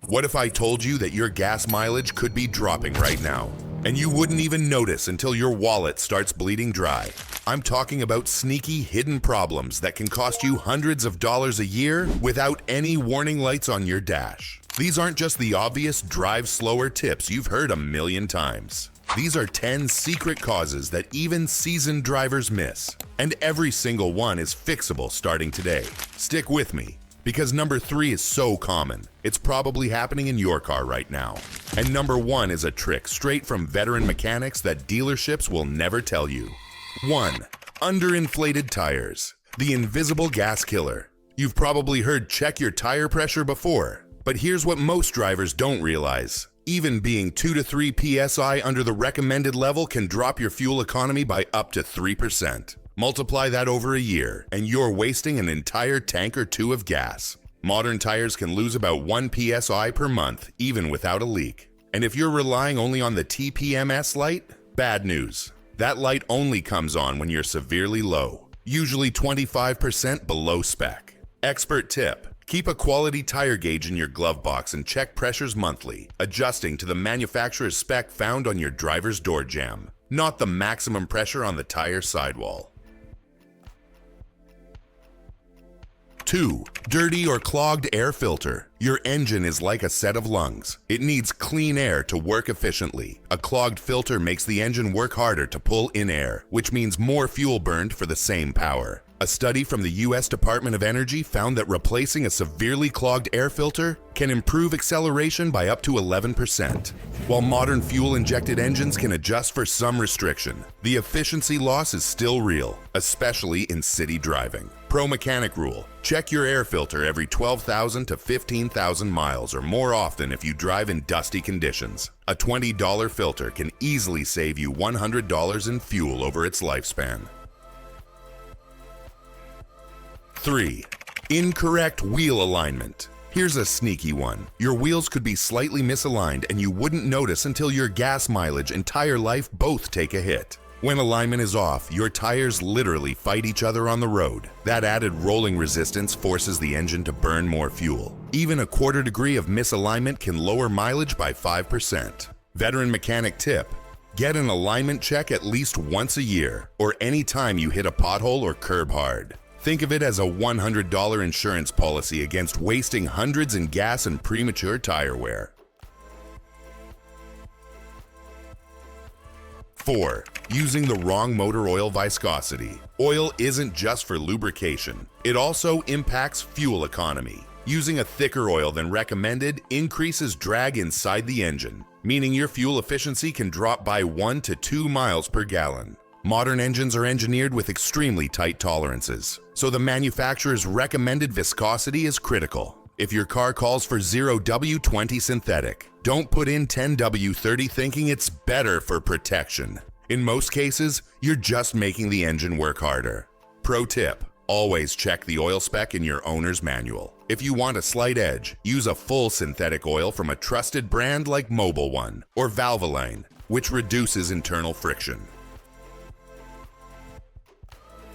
What if I told you that your gas mileage could be dropping right now, and you wouldn't even notice until your wallet starts bleeding dry? I'm talking about sneaky, hidden problems that can cost you hundreds of dollars a year without any warning lights on your dash. These aren't just the obvious drive slower tips you've heard a million times. These are 10 secret causes that even seasoned drivers miss, and every single one is fixable starting today. Stick with me, because number 3 is so common, it's probably happening in your car right now. And number 1 is a trick straight from veteran mechanics that dealerships will never tell you. 1. Underinflated tires, the invisible gas killer. You've probably heard check your tire pressure before, but here's what most drivers don't realize. Even being 2 to 3 psi under the recommended level can drop your fuel economy by up to 3%. Multiply that over a year, and you're wasting an entire tank or two of gas. Modern tires can lose about 1 psi per month, even without a leak. And if you're relying only on the TPMS light, bad news. That light only comes on when you're severely low, usually 25% below spec. Expert tip: keep a quality tire gauge in your glove box and check pressures monthly, adjusting to the manufacturer's spec found on your driver's door jamb, not the maximum pressure on the tire sidewall. 2. Dirty or clogged air filter. Your engine is like a set of lungs. It needs clean air to work efficiently. A clogged filter makes the engine work harder to pull in air, which means more fuel burned for the same power. A study from the US Department of Energy found that replacing a severely clogged air filter can improve acceleration by up to 11%. While modern fuel-injected engines can adjust for some restriction, the efficiency loss is still real, especially in city driving. Pro mechanic rule: check your air filter every 12,000 to 15,000 miles or more often if you drive in dusty conditions. A $20 filter can easily save you $100 in fuel over its lifespan. 3. Incorrect wheel alignment. Here's a sneaky one. Your wheels could be slightly misaligned and you wouldn't notice until your gas mileage and tire life both take a hit. When alignment is off, your tires literally fight each other on the road. That added rolling resistance forces the engine to burn more fuel. Even a quarter degree of misalignment can lower mileage by 5%. Veteran mechanic tip: get an alignment check at least once a year, or any time you hit a pothole or curb hard. Think of it as a $100 insurance policy against wasting hundreds in gas and premature tire wear. 4. Using the wrong motor oil viscosity. Oil isn't just for lubrication. It also impacts fuel economy. Using a thicker oil than recommended increases drag inside the engine, meaning your fuel efficiency can drop by 1 to 2 miles per gallon. Modern engines are engineered with extremely tight tolerances, so the manufacturer's recommended viscosity is critical. If your car calls for 0W20 synthetic, don't put in 10W30 thinking it's better for protection. In most cases, you're just making the engine work harder. Pro tip: always check the oil spec in your owner's manual. If you want a slight edge, use a full synthetic oil from a trusted brand like Mobil One or Valvoline, which reduces internal friction.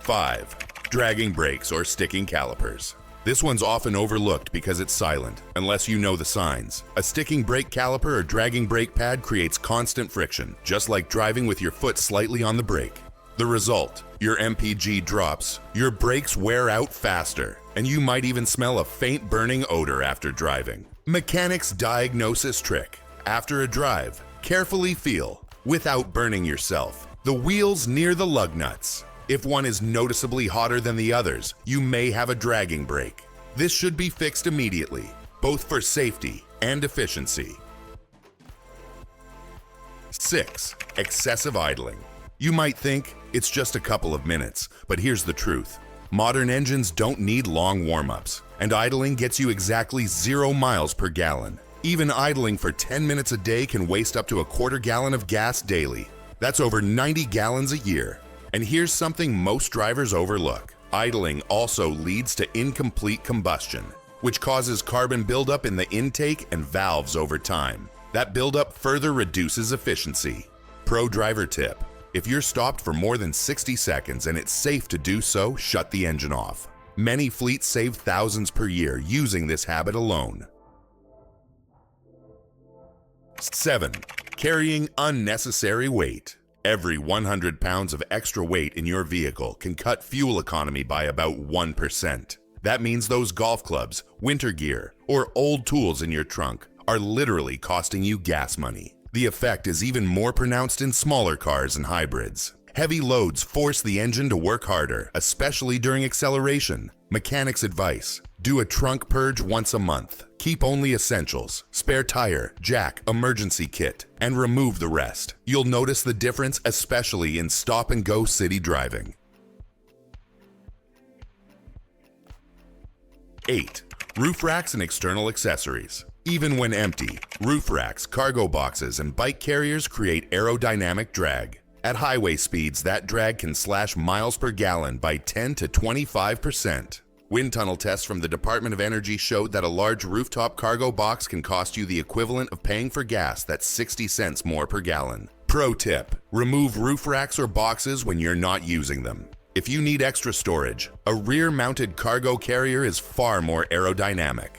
5. Dragging brakes or sticking calipers. This one's often overlooked because it's silent, unless you know the signs. A sticking brake caliper or dragging brake pad creates constant friction, just like driving with your foot slightly on the brake. The result: your MPG drops, your brakes wear out faster, and you might even smell a faint burning odor after driving. Mechanics diagnosis trick: after a drive, carefully feel, without burning yourself, the wheels near the lug nuts. If one is noticeably hotter than the others, you may have a dragging brake. This should be fixed immediately, both for safety and efficiency. 6. Excessive idling. You might think it's just a couple of minutes, but here's the truth. Modern engines don't need long warm-ups, and idling gets you exactly 0 miles per gallon. Even idling for 10 minutes a day can waste up to a quarter gallon of gas daily. That's over 90 gallons a year. And here's something most drivers overlook. Idling also leads to incomplete combustion, which causes carbon buildup in the intake and valves over time. That buildup further reduces efficiency. Pro driver tip: if you're stopped for more than 60 seconds and it's safe to do so, shut the engine off. Many fleets save thousands per year using this habit alone. 7. Carrying unnecessary weight. Every 100 pounds of extra weight in your vehicle can cut fuel economy by about 1%. That means those golf clubs, winter gear, or old tools in your trunk are literally costing you gas money. The effect is even more pronounced in smaller cars and hybrids. Heavy loads force the engine to work harder, especially during acceleration. Mechanics' advice: do a trunk purge once a month. Keep only essentials, spare tire, jack, emergency kit, and remove the rest. You'll notice the difference, especially in stop-and-go city driving. 8. Roof racks and external accessories. Even when empty, roof racks, cargo boxes, and bike carriers create aerodynamic drag. At highway speeds, that drag can slash miles per gallon by 10 to 25%. Wind tunnel tests from the Department of Energy showed that a large rooftop cargo box can cost you the equivalent of paying for gas that's 60 cents more per gallon. Pro tip: remove roof racks or boxes when you're not using them. If you need extra storage, a rear-mounted cargo carrier is far more aerodynamic.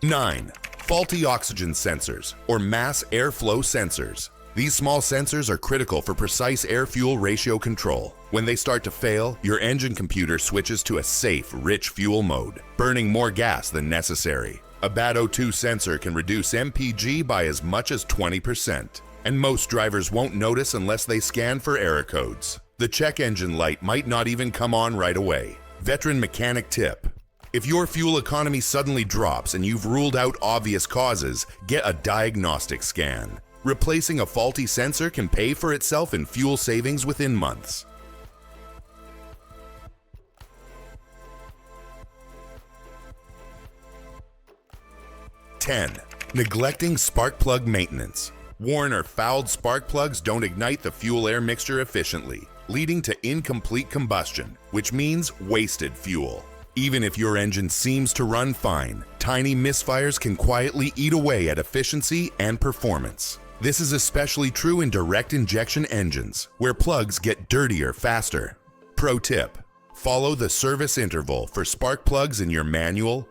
9. Faulty oxygen sensors, or mass airflow sensors. These small sensors are critical for precise air-fuel ratio control. When they start to fail, your engine computer switches to a safe, rich fuel mode, burning more gas than necessary. A bad O2 sensor can reduce MPG by as much as 20%, and most drivers won't notice unless they scan for error codes. The check engine light might not even come on right away. Veteran mechanic tip: if your fuel economy suddenly drops and you've ruled out obvious causes, get a diagnostic scan. Replacing a faulty sensor can pay for itself in fuel savings within months. 10. Neglecting spark plug maintenance. Worn or fouled spark plugs don't ignite the fuel-air mixture efficiently, leading to incomplete combustion, which means wasted fuel. Even if your engine seems to run fine, tiny misfires can quietly eat away at efficiency and performance. This is especially true in direct injection engines, where plugs get dirtier faster. Pro tip: follow the service interval for spark plugs in your manual.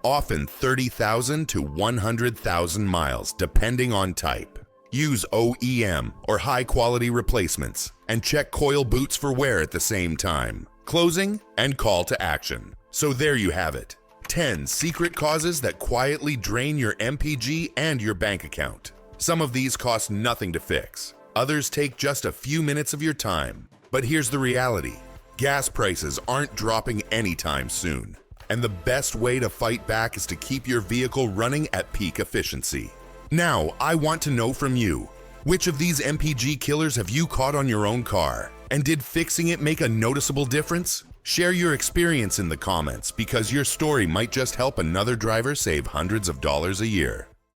Often 30,000 to 100,000 miles, depending on type. Use OEM or high-quality replacements, and check coil boots for wear at the same time. Closing and call to action. So there you have it. 10 secret causes that quietly drain your MPG and your bank account. Some of these cost nothing to fix. Others take just a few minutes of your time. But here's the reality: gas prices aren't dropping anytime soon. And the best way to fight back is to keep your vehicle running at peak efficiency. Now, I want to know from you, which of these MPG killers have you caught on your own car? And did fixing it make a noticeable difference? Share your experience in the comments, because your story might just help another driver save hundreds of dollars a year.